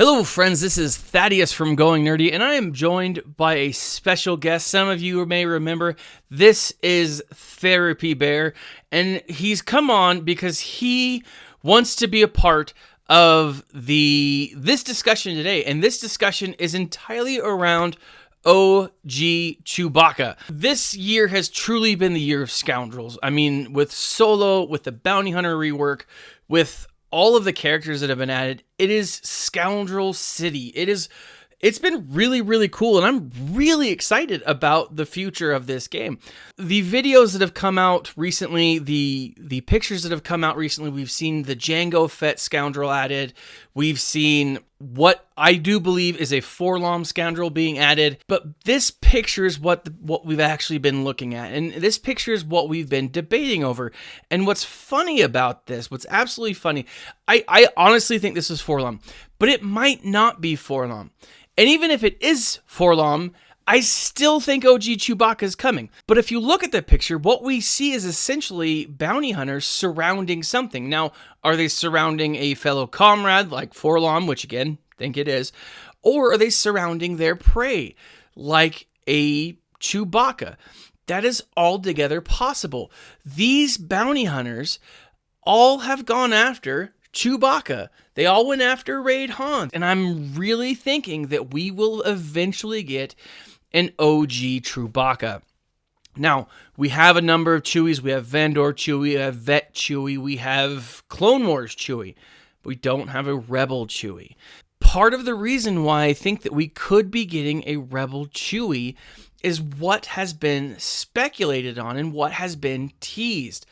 Hello friends, this is Thaddeus from Going Nerdy, and I am joined by a special guest. Some of you may remember, this is Therapy Bear, and he's come on because he wants to be a part of this discussion today, and this discussion is entirely around OG Chewbacca. This year has truly been the year of scoundrels. I mean, with Solo, with the Bounty Hunter rework, with all of the characters that have been added, it is Scoundrel City. It's been really, really cool, and I'm really excited about the future of this game. The videos that have come out recently, the pictures that have come out recently, we've seen the Jango Fett Scoundrel added. We've seen what I do believe is a Forlom Scoundrel being added, but this picture is what we've actually been looking at, and this picture is what we've been debating over. And what's funny about this, what's absolutely funny, I honestly think this is Forlom, but it might not be Forlom. And even if it is Forlom, I still think OG Chewbacca is coming. But if you look at the picture, what we see is essentially bounty hunters surrounding something. Now, are they surrounding a fellow comrade like Forlom, which again, think it is, or are they surrounding their prey like a Chewbacca? That is altogether possible. These bounty hunters all have gone after Chewbacca. They all went after Raid Han, and I'm really thinking that we will eventually get an OG Chewbacca. Now, we have a number of Chewies. We have Vandor Chewie, we have Vet Chewie, we have Clone Wars Chewie, but we don't have a Rebel Chewie. Part of the reason why I think that we could be getting a Rebel Chewie is what has been speculated on and what has been teased.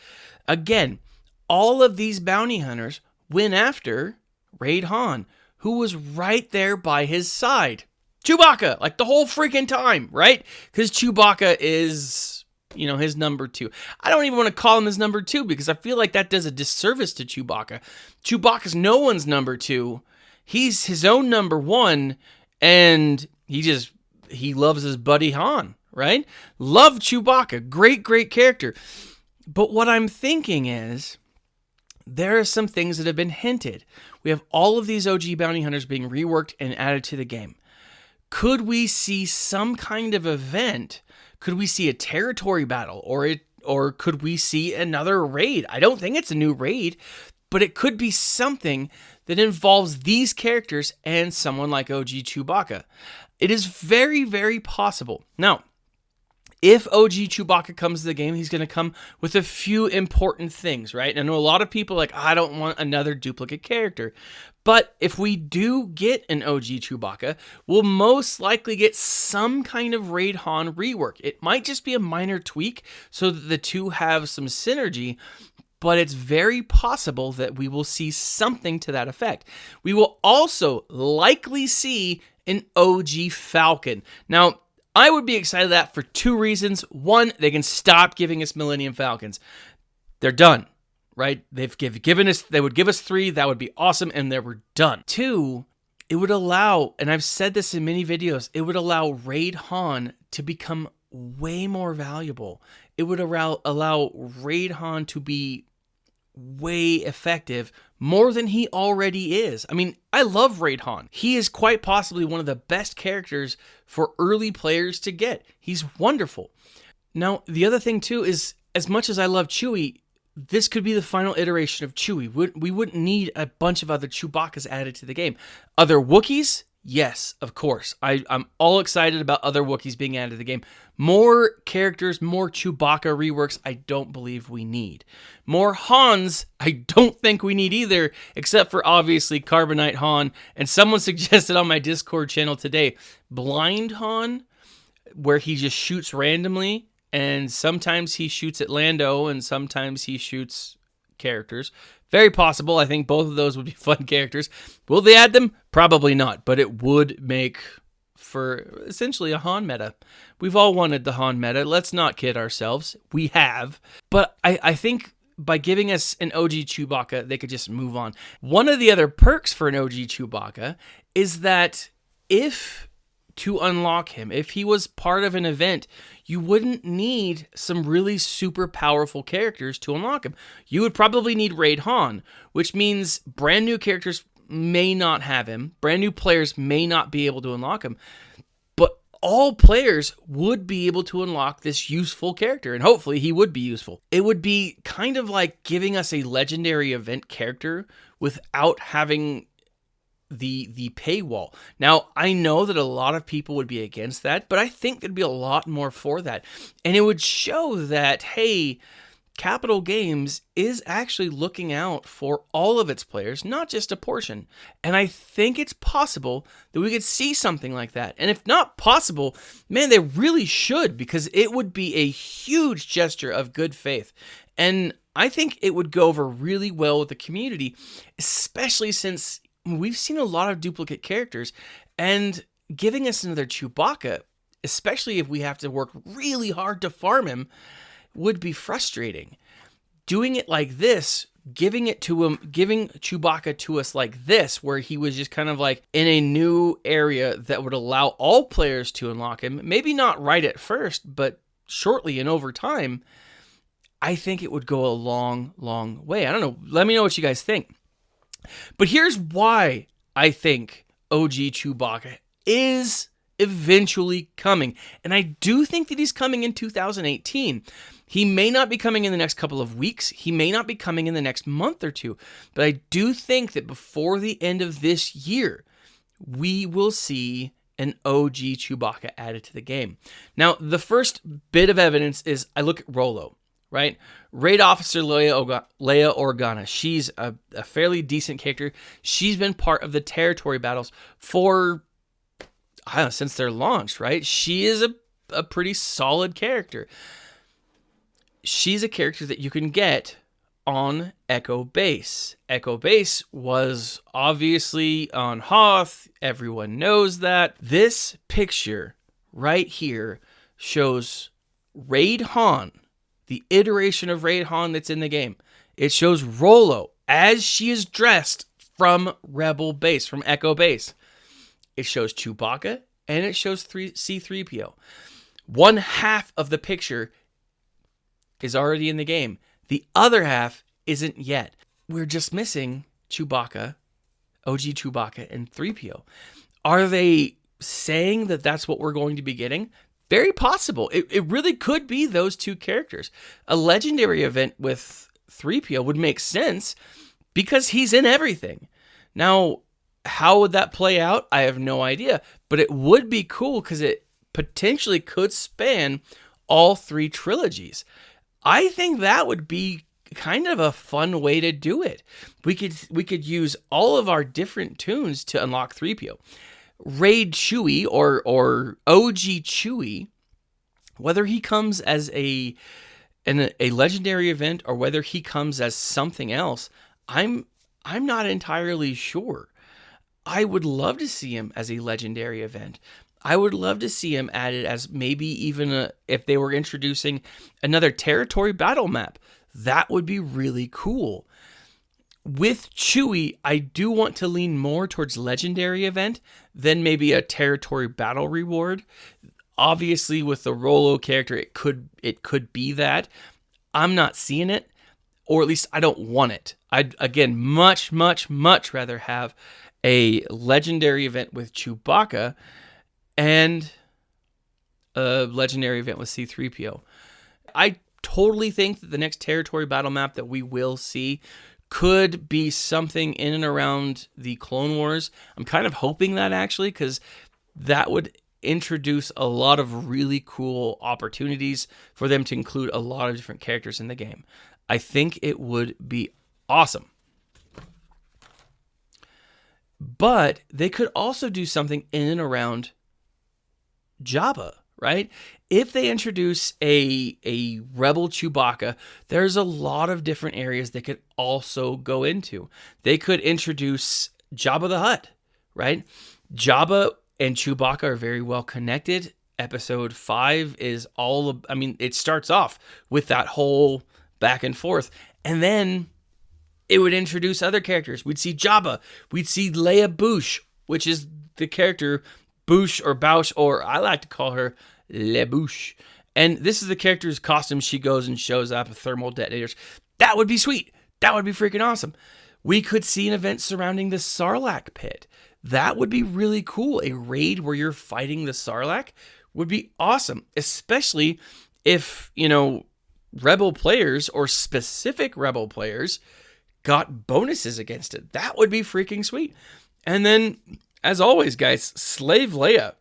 Again, all of these bounty hunters went after Raid Han, who was right there by his side. Chewbacca, like the whole freaking time, right? Because Chewbacca is, his number two. I don't even want to call him his number two because I feel like that does a disservice to Chewbacca. Chewbacca's no one's number two. He's his own number one, and he loves his buddy Han, right? Love Chewbacca. Great, great character. But what I'm thinking is, there are some things that have been hinted. We have all of these OG bounty hunters being reworked and added to the game. Could we see some kind of event? Could we see a territory battle, or could we see another raid? I don't think it's a new raid, but it could be something that involves these characters and someone like OG Chewbacca. It is very, very possible. Now, if OG Chewbacca comes to the game, he's going to come with a few important things, right? I know a lot of people are like, I don't want another duplicate character. But if we do get an OG Chewbacca, we'll most likely get some kind of Raid Han rework. It might just be a minor tweak so that the two have some synergy, but it's very possible that we will see something to that effect. We will also likely see an OG Falcon. Now, I would be excited for that for two reasons. One, they can stop giving us Millennium Falcons. They're done, right? They would give us 3, that would be awesome, and they were done. Two, it would allow, and I've said this in many videos, it would allow Raid Han to become way more valuable. It would allow Raid Han to be way effective, more than he already is. I mean, I love Raid Han. He is quite possibly one of the best characters for early players to get. He's wonderful. Now, the other thing too is, as much as I love Chewie, this could be the final iteration of Chewie. We wouldn't need a bunch of other Chewbaccas added to the game. Other Wookiees? Yes, of course. I'm all excited about other Wookiees being added to the game. More characters, more Chewbacca reworks, I don't believe we need. More Hans, I don't think we need either, except for obviously Carbonite Han. And someone suggested on my Discord channel today, Blind Han, where he just shoots randomly, and sometimes he shoots at Lando, and sometimes he shoots characters. Very possible. I think both of those would be fun characters. Will they add them? Probably not, but it would make for essentially a Han meta. We've all wanted the Han meta. Let's not kid ourselves. We have. But I think by giving us an OG Chewbacca, they could just move on. One of the other perks for an OG Chewbacca is that to unlock him, if he was part of an event, you wouldn't need some really super powerful characters to unlock him. You would probably need Raid Han, which means brand new characters may not have him. Brand new players may not be able to unlock him. But all players would be able to unlock this useful character, and hopefully he would be useful. It would be kind of like giving us a legendary event character without having the paywall. Now, I know that a lot of people would be against that, but I think there'd be a lot more for that. And it would show that, hey, Capital Games is actually looking out for all of its players, not just a portion. And I think it's possible that we could see something like that. And if not possible, man, they really should, because it would be a huge gesture of good faith. And I think it would go over really well with the community, especially since we've seen a lot of duplicate characters, and giving us another Chewbacca, especially if we have to work really hard to farm him, would be frustrating. Doing it like this, giving Chewbacca to us like this, where he was just kind of like in a new area that would allow all players to unlock him, maybe not right at first, but shortly and over time, I think it would go a long, long way. I don't know. Let me know what you guys think. But here's why I think OG Chewbacca is eventually coming. And I do think that he's coming in 2018. He may not be coming in the next couple of weeks. He may not be coming in the next month or two. But I do think that before the end of this year, we will see an OG Chewbacca added to the game. Now, the first bit of evidence is I look at Rolo. Right? Raid Officer Leia Organa. She's a fairly decent character. She's been part of the territory battles for, I don't know, since their launch, right? She is a pretty solid character. She's a character that you can get on Echo Base. Echo Base was obviously on Hoth. Everyone knows that. This picture right here shows Raid Han, the iteration of Raid Han that's in the game. It shows Rolo as she is dressed from Rebel Base, from Echo Base. It shows Chewbacca and it shows C-3PO. One half of the picture is already in the game. The other half isn't yet. We're just missing Chewbacca, OG Chewbacca, and 3PO. Are they saying that that's what we're going to be getting? Very possible. It really could be those two characters. A legendary event with 3PO would make sense because he's in everything. Now, how would that play out? I have no idea. But it would be cool because it potentially could span all three trilogies. I think that would be kind of a fun way to do it. We could use all of our different tunes to unlock 3PO. Raid Chewie or OG Chewie, whether he comes as a legendary event or whether he comes as something else, I'm not entirely sure. I would love to see him as a legendary event. I would love to see him added as maybe even if they were introducing another territory battle map. That would be really cool. With Chewie, I do want to lean more towards legendary event than maybe a territory battle reward. Obviously, with the Rolo character, it could be that. I'm not seeing it, or at least I don't want it. I'd, again, much rather have a legendary event with Chewbacca and a legendary event with C-3PO. I totally think that the next territory battle map that we will see could be something in and around the Clone Wars. I'm kind of hoping that, actually, because that would introduce a lot of really cool opportunities for them to include a lot of different characters in the game. I think it would be awesome. But they could also do something in and around Jabba, right? If they introduce a Rebel Chewbacca, there's a lot of different areas they could also go into. They could introduce Jabba the Hutt, right? Jabba and Chewbacca are very well connected. Episode 5 is it starts off with that whole back and forth. And then it would introduce other characters. We'd see Jabba. We'd see Leia Bouche, which is the character Bouche or Bouche, or I like to call her Le Bouche. And this is the character's costume. She goes and shows up with thermal detonators. That would be sweet. That would be freaking awesome. We could see an event surrounding the Sarlacc pit. That would be really cool. A raid where you're fighting the Sarlacc would be awesome, especially if, Rebel players or specific Rebel players got bonuses against it. That would be freaking sweet. And then, as always, guys, Slave Leia.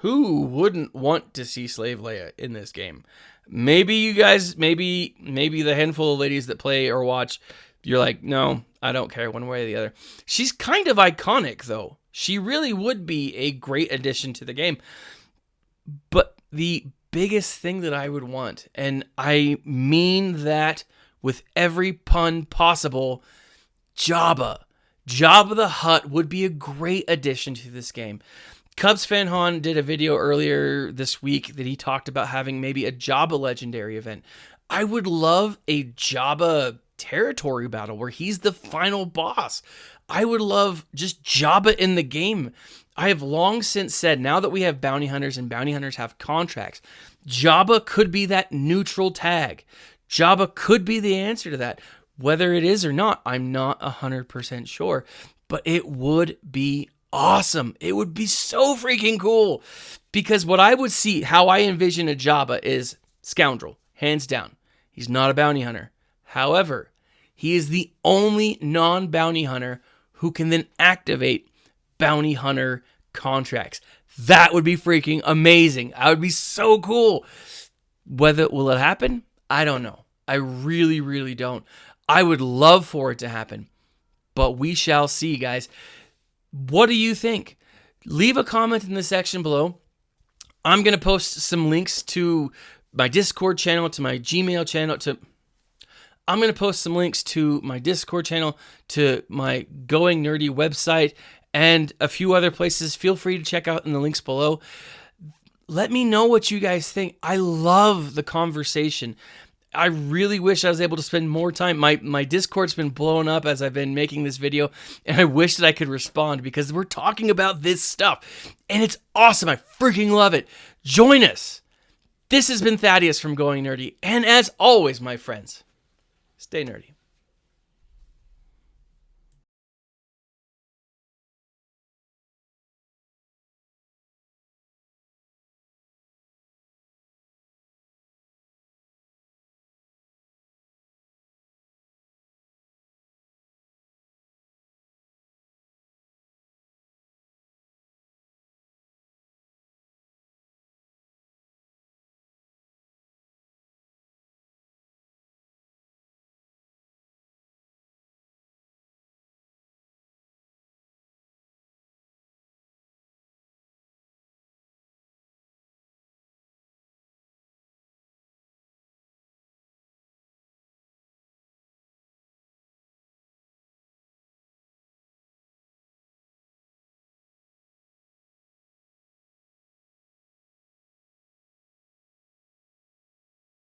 Who wouldn't want to see Slave Leia in this game? Maybe you guys, maybe the handful of ladies that play or watch, you're like, no, I don't care one way or the other. She's kind of iconic, though. She really would be a great addition to the game. But the biggest thing that I would want, and I mean that with every pun possible, Jabba. Jabba the Hutt would be a great addition to this game. Cubs fan Han did a video earlier this week that he talked about having maybe a Jabba legendary event. I would love a Jabba territory battle where he's the final boss. I would love just Jabba in the game. I have long since said, now that we have bounty hunters and bounty hunters have contracts, Jabba could be that neutral tag. Jabba could be the answer to that. Whether it is or not, I'm not 100% sure, but it would be awesome. It would be so freaking cool, because what I would see, how I envision a Jabba is scoundrel, hands down. He's not a bounty hunter. However, he is the only non-bounty hunter who can then activate bounty hunter contracts. That would be freaking amazing. I would be so cool. Will it happen? I don't know. I really, really don't. I would love for it to happen, but we shall see, guys. What do you think? Leave a comment in the section below. I'm going to post some links to my Discord channel, to my Gmail channel, I'm going to post some links to my Discord channel, to my Going Nerdy website, and a few other places. Feel free to check out in the links below. Let me know what you guys think. I love the conversation. I really wish I was able to spend more time. My Discord's been blowing up as I've been making this video, and I wish that I could respond, because we're talking about this stuff, and it's awesome. I freaking love it. Join us. This has been Thaddeus from Going Nerdy, and as always, my friends, stay nerdy.